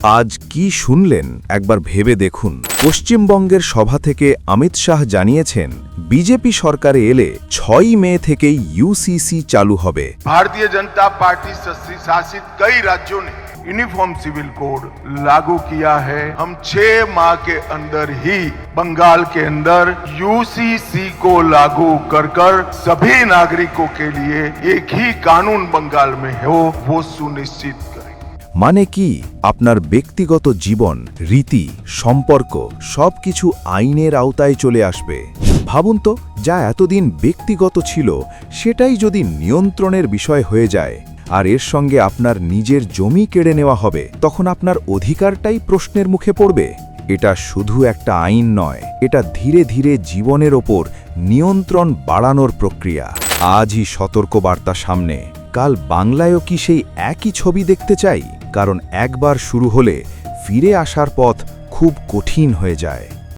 আজ কি শুনলেন একবার ভেবে দেখুন। পশ্চিমবঙ্গের সভা থেকে অমিত শাহ জানিয়েছেন বিজেপি সরকারে এলে 6 মে থেকেই ইউসিসি চালু হবে। भारतीय जनता पार्टी शासित कई राज्यों ने यूनिफॉर्म सिविल कोड लागू किया है। हम 6 माह के अंदर ही बंगाल के अंदर यूसीसी को लागू कर सभी नागरिकों के लिए एक ही कानून बंगाल में हो वो सुनिश्चित करें। মানে কি আপনার ব্যক্তিগত জীবন, রীতি, সম্পর্ক সবকিছু আইনের আওতায় চলে আসবে। ভাবুন তো, যা এতদিন ব্যক্তিগত ছিল সেটাই যদি নিয়ন্ত্রণের বিষয় হয়ে যায়, আর এর সঙ্গে আপনার নিজের জমি কেড়ে নেওয়া হবে, তখন আপনার অধিকারটাই প্রশ্নের মুখে পড়বে। এটা শুধু একটা আইন নয়, এটা ধীরে ধীরে জীবনের ওপর নিয়ন্ত্রণ বাড়ানোর প্রক্রিয়া। আজই সতর্কবার্তা সামনে, কাল বাংলায়ও কি সেই একই ছবি দেখতে চাই? কারণ একবার শুরু হলে ফিরে আসার পথ খুব কঠিন হয়ে যায়।